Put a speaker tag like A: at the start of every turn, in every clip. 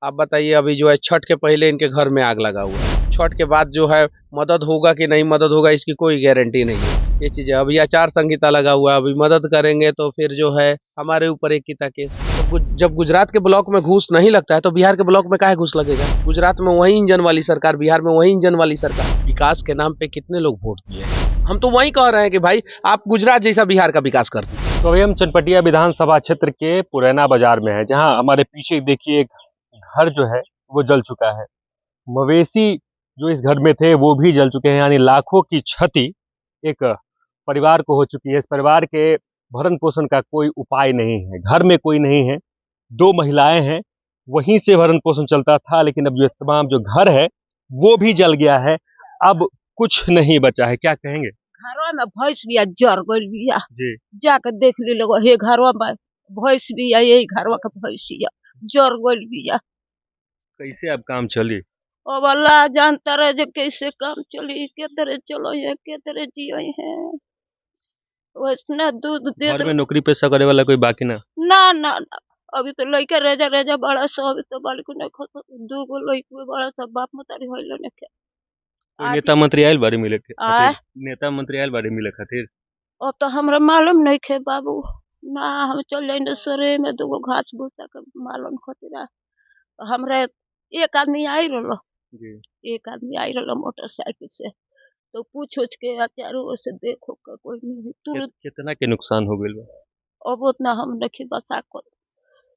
A: आप बताइए, अभी जो है छठ के पहले इनके घर में आग लगा हुआ है। छठ के बाद जो है मदद होगा कि नहीं मदद होगा इसकी कोई गारंटी नहीं है। ये चीज़ है। अभी आचार संहिता लगा हुआ है, अभी मदद करेंगे तो फिर जो है हमारे ऊपर एक किता केस। जब गुजरात के ब्लॉक में घूस नहीं लगता है तो बिहार के ब्लॉक में काहे घूस लगेगा। गुजरात में वही इंजन वाली सरकार, बिहार में वही इंजन वाली सरकार। विकास के नाम पे कितने लोग वोट दिए हैं। हम तो वही कह रहे हैं कि भाई आप गुजरात जैसा बिहार का विकास कर दीजिए।
B: तो अभी हम चनपटिया विधानसभा क्षेत्र के पुरैना बाजार में है, जहां हमारे पीछे देखिए एक घर जो है वो जल चुका है। मवेशी जो इस घर में थे वो भी जल चुके हैं, यानी लाखों की क्षति एक परिवार को हो चुकी है। इस परिवार के भरण पोषण का कोई उपाय नहीं है, घर में कोई नहीं है, दो महिलाएं हैं, वहीं से भरण पोषण चलता था, लेकिन अब जो तमाम जो घर है वो भी जल गया है। अब कुछ नहीं बचा है, क्या कहेंगे?
C: घरवा में भैंस बिया जर गइल बिया
B: जी
C: जाके देख ली लोग, हे घरवा में भैंस बिया, यही घरवा के भैंसिया जर गइल बिया।
B: कैसे अब काम चली?
C: अब अल्लाह जानता रहे जे कैसे काम चली, के तरह चलो है, के तरह जियो है। वैसना दूध दे
B: घर में नौकरी पेशा करे वाला कोई बाकी ना?
C: ना ना ना, अभी तो लइका रेजा रेजा बड़ा सब, अभी तो बालिको नहीं खत दू गो लइका बड़ा सब, बाप मतारी होइल ने के
B: कोई नेता मंत्री आयल बारे मिले
C: आय।
B: खातिर? नेता मंत्री आयल बारे मिले खातिर?
C: अब तो हमरा मालूम नहीं खे बाबू ना, हम चल जाए सरे में दूगो घास भूसा के मालूम खतिरा। हमरा एक आदमी आई रहो,
B: जी
C: एक आदमी आई रहो मोटरसाइकिल से, तो पूछ उछ के चारों ओर से देखो का कोई नहीं तुरंत।
B: कितना के नुकसान हो गइल बा?
C: अब उतना हम नहीं बसा कर,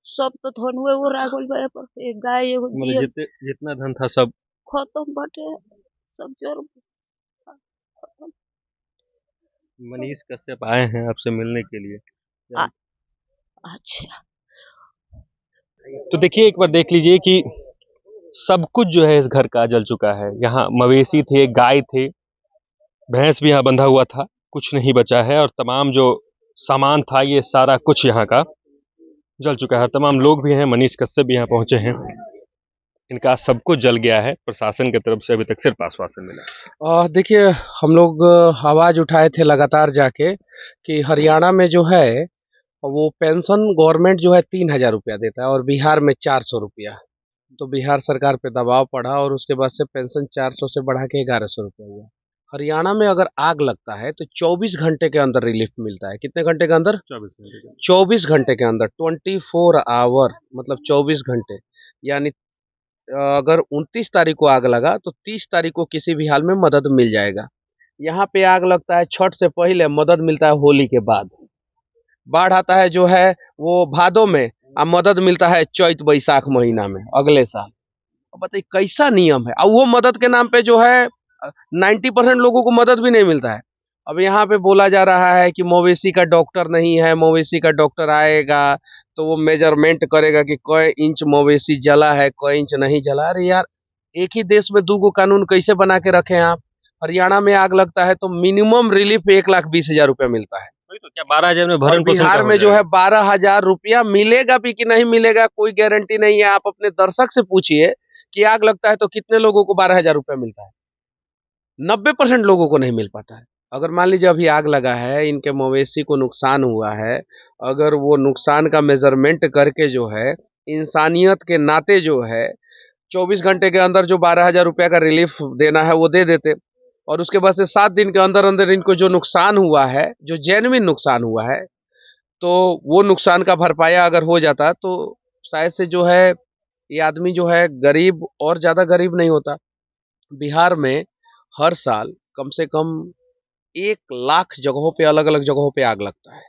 C: सब तो धनुए वो रागल बा पर, एक गाय एगो
B: मतलब
C: जिए
B: जितना धन था सब?
C: खत्म बाटे, सब जर खत्म।
B: मनीष कश्यप आए हैं आपसे मिलने के लिए।
C: आ, अच्छा
B: तो देखिए, एक बार देख लीजिए कि सब कुछ जो है इस घर का जल चुका है। यहाँ मवेशी थे, गाय थे, भैंस भी यहाँ बंधा हुआ था, कुछ नहीं बचा है। और तमाम जो सामान था ये सारा कुछ यहाँ का जल चुका है। तमाम लोग भी हैं, मनीष कश्यप भी यहाँ पहुंचे हैं, इनका सब कुछ जल गया है। प्रशासन की तरफ से अभी तक सिर्फ आश्वासन मिला।
A: देखिए, हम लोग आवाज उठाए थे लगातार जाके कि हरियाणा में जो है वो पेंशन गवर्नमेंट जो है 3,000 रुपया देता है और बिहार में 400 रुपया। तो बिहार सरकार पे दबाव पड़ा और उसके बाद से पेंशन 400 से बढ़ा के 1100 रुपया हुआ। हरियाणा में अगर आग लगता है तो 24 घंटे के अंदर रिलीफ मिलता है। कितने घंटे के अंदर?
B: 24 घंटे
A: 24 घंटे के अंदर, 24 आवर, मतलब 24 घंटे। यानी अगर 29 तारीख को आग लगा तो 30 तारीख को किसी भी हाल में मदद मिल जाएगा। यहाँ पे आग लगता है छठ से पहले, मदद मिलता है होली के बाद। बाढ़ आता है जो है वो भादों में, और मदद मिलता है चैत बैसाख महीना में अगले साल। अब बताइए कैसा नियम है। और वो मदद के नाम पे जो है 90% लोगों को मदद भी नहीं मिलता है। अब यहाँ पे बोला जा रहा है कि मवेशी का डॉक्टर नहीं है, मवेशी का डॉक्टर आएगा तो वो मेजरमेंट करेगा कि कै इंच मवेशी जला है, कै इंच नहीं जला। अरे यार, एक ही देश में दो गो कानून कैसे बना के रखे हैं आप। हरियाणा में आग लगता है तो मिनिमम रिलीफ 1,20,000 रुपया मिलता है।
B: वही तो, क्या 12,000 में
A: और
B: भरण पोषण
A: बिहार
B: का हो
A: में जो है
B: जाएगा?
A: 12,000 रुपया मिलेगा भी कि नहीं मिलेगा कोई गारंटी नहीं है। आप अपने दर्शक से पूछिए कि आग लगता है तो कितने लोगों को 12,000 रुपया मिलता है। 90% लोगों को नहीं मिल पाता है। अगर मान लीजिए अभी आग लगा है, इनके मवेशी को नुकसान हुआ है, अगर वो नुकसान का मेजरमेंट करके जो है इंसानियत के नाते जो है 24 घंटे के अंदर जो 12,000 रुपया का रिलीफ देना है वो दे देते। और उसके बाद से 7 दिन के अंदर अंदर इनको जो नुकसान हुआ है, जो जेन्युइन नुकसान हुआ है, तो वो नुकसान का भरपाया अगर हो जाता तो शायद से जो है ये आदमी जो है गरीब और ज़्यादा गरीब नहीं होता। बिहार में हर साल कम से कम 1,00,000 जगहों पे, अलग अलग जगहों पे आग लगता है।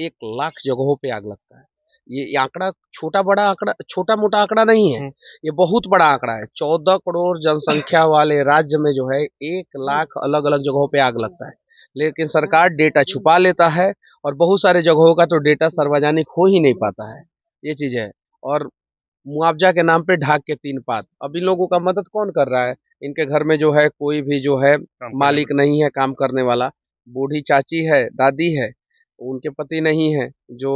A: 1,00,000 जगहों पे आग लगता है। ये आंकड़ा छोटा बड़ा आंकड़ा, छोटा मोटा आंकड़ा नहीं है, ये बहुत बड़ा आंकड़ा है। 14 करोड़ जनसंख्या वाले राज्य में जो है 1,00,000 अलग अलग जगहों पे आग लगता है। लेकिन सरकार डेटा छुपा लेता है और बहुत सारे जगहों का तो डेटा सार्वजनिक हो ही नहीं पाता है। ये चीज़ है। और मुआवजा के नाम पे ढाक के 3 पात। अब इन लोगों का मदद कौन कर रहा है? इनके घर में जो है कोई भी जो है मालिक नहीं है काम करने वाला। बूढ़ी चाची है, दादी है, उनके पति नहीं है। जो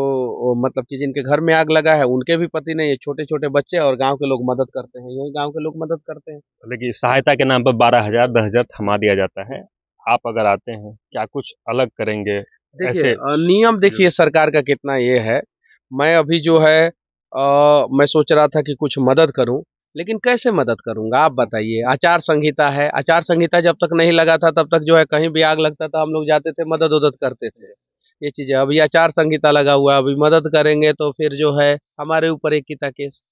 A: मतलब कि जिनके घर में आग लगा है उनके भी पति नहीं है। छोटे छोटे बच्चे और गांव के लोग मदद करते हैं, यही गांव के लोग मदद करते हैं।
B: लेकिन सहायता के नाम पर 12,000 10,000 थमा दिया जाता है। आप अगर आते हैं, क्या कुछ अलग करेंगे
A: देखिए
B: ऐसे?
A: नियम देखिए सरकार का कितना ये है। मैं अभी जो है मैं सोच रहा था कि कुछ मदद करूं, लेकिन कैसे मदद करूंगा आप बताइए। आचार संहिता है, आचार संहिता जब तक नहीं लगा था तब तक जो है कहीं भी आग लगता था हम लोग जाते थे, मदद उदद करते थे। ये चीजें अभी आचार संहिता लगा हुआ है, अभी मदद करेंगे तो फिर जो है हमारे ऊपर एक किता केस।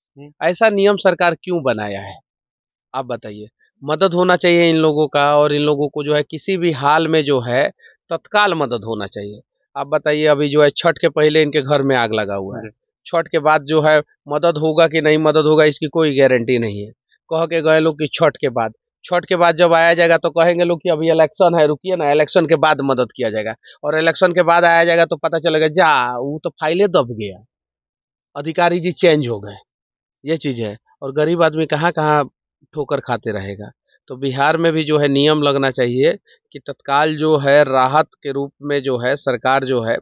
A: ऐसा नियम सरकार क्यों बनाया है आप बताइए। मदद होना चाहिए इन लोगों का, और इन लोगों को जो है किसी भी हाल में जो है तत्काल मदद होना चाहिए। आप बताइए अभी जो है छठ के पहले इनके घर में आग लगा हुआ है, छठ के बाद जो है मदद होगा कि नहीं मदद होगा इसकी कोई गारंटी नहीं है। कह के गए लोग कि छठ के बाद, छठ के बाद जब आया जाएगा तो कहेंगे लोग कि अभी इलेक्शन है, रुकिए ना, इलेक्शन के बाद मदद किया जाएगा। और इलेक्शन के बाद आया जाएगा तो पता चलेगा जा वो तो फाइलें दब गया, अधिकारी जी चेंज हो गए। ये चीज है, और गरीब आदमी कहाँ कहाँ ठोकर खाते रहेगा। तो बिहार में भी जो है नियम लगना चाहिए कि तत्काल जो है राहत के रूप में जो है सरकार जो है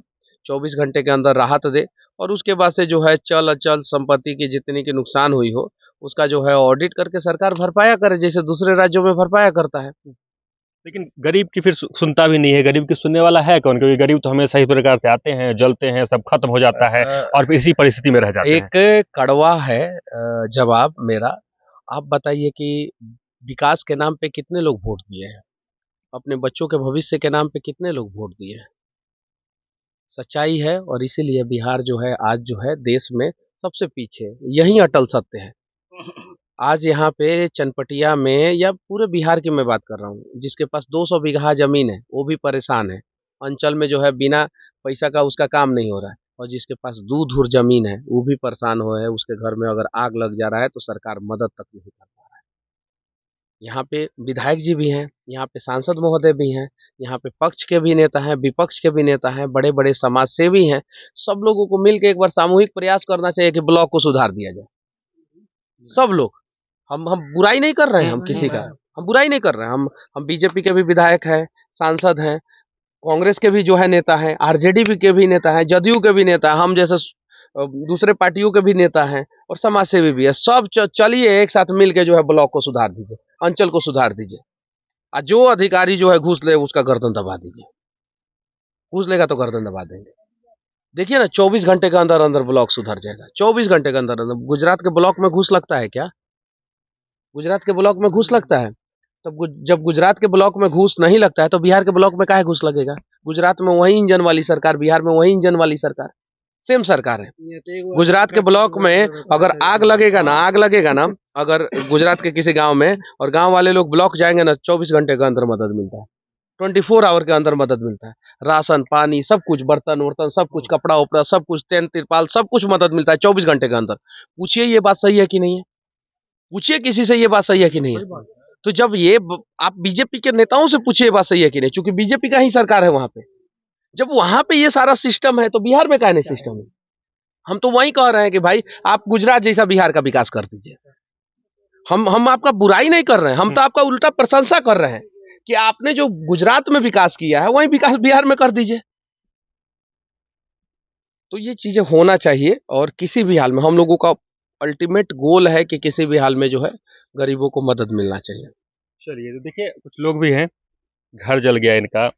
A: 24 घंटे के अंदर राहत दे, और उसके बाद से जो है चल अचल संपत्ति की जितनी की नुकसान हुई हो उसका जो है ऑडिट करके सरकार भरपाया करे, जैसे दूसरे राज्यों में भरपाया करता है।
B: लेकिन गरीब की फिर सुनता भी नहीं है, गरीब की सुनने वाला है कौन? क्योंकि गरीब तो हमेशा इस प्रकार से आते हैं, जलते हैं, सब खत्म हो जाता है और फिर इसी परिस्थिति में रह जाते हैं।
A: एक कड़वा है जवाब मेरा। आप बताइए कि विकास के नाम पे कितने लोग वोट दिए हैं, अपने बच्चों के भविष्य के नाम पे कितने लोग वोट दिए हैं। सच्चाई है, और इसीलिए बिहार जो है आज जो है देश में सबसे पीछे है। यही अटल सत्य है। आज यहाँ पे चनपटिया में, या पूरे बिहार की मैं बात कर रहा हूँ, जिसके पास 200 बीघा जमीन है वो भी परेशान है। अंचल में जो है बिना पैसा का उसका काम नहीं हो रहा है, और जिसके पास दूर दूर जमीन है वो भी परेशान हो है। उसके घर में अगर आग लग जा रहा है तो सरकार मदद तक नहीं कर पा रहा है। यहाँ पे विधायक जी भी हैं, यहाँ पे सांसद महोदय भी हैं, यहाँ पे पक्ष के भी नेता हैं, विपक्ष के भी नेता हैं, बड़े बड़े समाज सेवी हैं। सब लोगों को मिलकर एक बार सामूहिक प्रयास करना चाहिए कि ब्लॉक को सुधार दिया जाए। सब लोग, हम बुराई नहीं कर रहे हैं, हम किसी का हम बुराई नहीं कर रहे हैं। हम बीजेपी के भी विधायक हैं, सांसद हैं, कांग्रेस के भी जो है नेता हैं, आरजेडी के भी नेता हैं, जदयू के भी नेता हैं, हम जैसे दूसरे पार्टियों के भी नेता हैं, और समाज सेवी भी है। सब चलिए एक साथ मिल के जो है ब्लॉक को सुधार दीजिए, अंचल को सुधार दीजिए। और जो अधिकारी जो है घूस ले उसका गर्दन दबा दीजिए। घूस लेगा तो गर्दन दबा देंगे। देखिए ना 24 घंटे के अंदर अंदर ब्लॉक सुधर जाएगा, 24 घंटे के अंदर अंदर। गुजरात के ब्लॉक में घूस लगता है क्या? गुजरात के ब्लॉक में घूस लगता है? तब जब गुजरात के ब्लॉक में घूस नहीं लगता है तो बिहार के ब्लॉक में काहे घूस लगेगा? गुजरात में वही इंजन वाली सरकार, बिहार में वही इंजन वाली सरकार, सेम सरकार है। गुजरात के ब्लॉक में अगर आग लगेगा ना, अगर गुजरात के किसी गांव में, और गांव वाले लोग ब्लॉक जाएंगे ना, 24 घंटे के अंदर मदद मिलता है, 24 आवर के अंदर मदद मिलता है। राशन पानी सब कुछ, बर्तन वर्तन सब कुछ, कपड़ा उपड़ा सब कुछ, टेंट तिरपाल सब कुछ मदद मिलता है 24 घंटे के अंदर। पूछिए ये बात सही है कि नहीं है? पूछिए किसी से ये बात सही है कि नहीं है? तो जब ये आप बीजेपी के नेताओं से पूछिए ये बात सही है कि नहीं, क्योंकि बीजेपी का ही सरकार है वहां पे। जब वहां पे ये सारा सिस्टम है तो बिहार में काहे नहीं सिस्टम है? हम तो वही कह रहे हैं कि भाई आप गुजरात जैसा बिहार का विकास कर दीजिए। हम आपका बुराई नहीं कर रहे हैं, हम तो आपका उल्टा प्रशंसा कर रहे हैं कि आपने जो गुजरात में विकास किया है वही विकास बिहार में कर दीजिए। तो ये चीजें होना चाहिए, और किसी भी हाल में हम लोगों का अल्टीमेट गोल है कि किसी भी हाल में जो है गरीबों को मदद मिलना चाहिए।
B: चलिए, तो देखिए कुछ लोग भी हैं, घर जल गया इनका,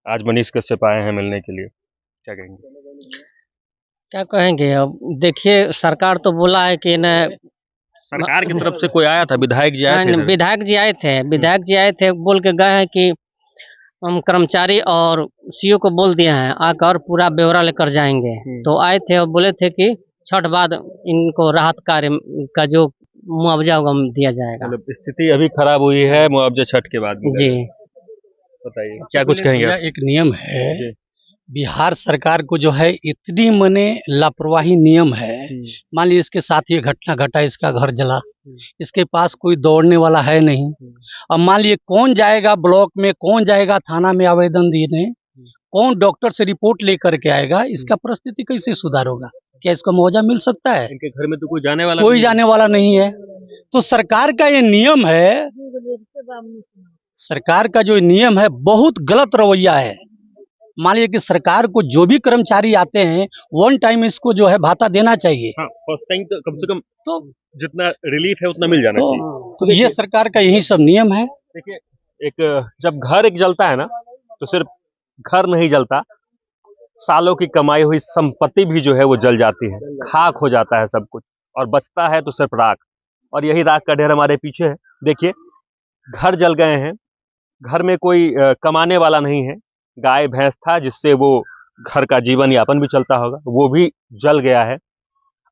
B: आज मनीष कश्यप आए हैं मिलने के लिए, क्या कहेंगे?
D: क्या कहेंगे? अब देखिए सरकार तो बोला है कि न,
B: सरकार की तरफ से कोई आया था, विधायक जी आए थे इधर?
D: विधायक जी आए थे, बोल के गए हैं कि हम कर्मचारी और सीईओ को बोल दिए हैं आकर पूरा ब्यौरा लेकर जाएंगे। तो आए थे और बोले थे कि छठ बाद इनको राहत कार्य का जो मुआवजा होगा दिया जाएगा।
B: मतलब स्थिति अभी खराब हुई है, मुआवजा छठ के बाद
D: जी
B: बताइए क्या कुछ कहेंगे आप?
E: एक नियम है बिहार सरकार को जो है, इतनी मने लापरवाही नियम है। मान लीजिए इसके साथ ये घटना घटा, इसका घर जला, इसके पास कोई दौड़ने वाला है नहीं। अब मान लीजिए कौन जाएगा ब्लॉक में, कौन जाएगा थाना में आवेदन देने, कौन डॉक्टर से रिपोर्ट लेकर के आएगा? इसका परिस्थिति कैसे सुधार होगा? क्या इसको मुआवजा मिल सकता है?
B: इनके घर में तो कोई
E: जाने वाला नहीं है। तो सरकार का ये नियम है, सरकार का जो नियम है बहुत गलत रवैया है। मान लीजिए कि सरकार को जो भी कर्मचारी आते हैं 1 टाइम इसको जो है भाता देना चाहिए।
B: हाँ, फर्स्ट टाइम तो कम से कम तो जितना रिलीफ है उतना मिल जाना चाहिए।
E: तो ये सरकार का यही सब नियम है।
B: देखिए, एक जब घर एक जलता है ना, तो सिर्फ घर नहीं जलता, सालों की कमाई हुई संपत्ति भी जो है वो जल जाती है, खाक हो जाता है सब कुछ, और बचता है तो सिर्फ राख। और यही राख का ढेर हमारे पीछे है। देखिए, घर जल गए हैं, घर में कोई कमाने वाला नहीं है। गाय भैंस था जिससे वो घर का जीवन यापन भी चलता होगा, वो भी जल गया है।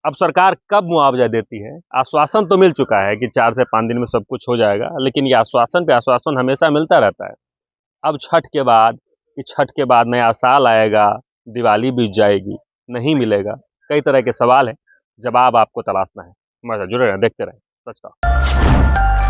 B: अब सरकार कब मुआवजा देती है? आश्वासन तो मिल चुका है कि 4 से 5 दिन में सब कुछ हो जाएगा, लेकिन ये आश्वासन पे आश्वासन हमेशा मिलता रहता है। अब छठ के बाद नया साल आएगा, दिवाली बीत जाएगी, नहीं मिलेगा। कई तरह के सवाल हैं, जवाब आपको तलाशना है। हमारे साथ जुड़े रहें, देखते रहें सच का।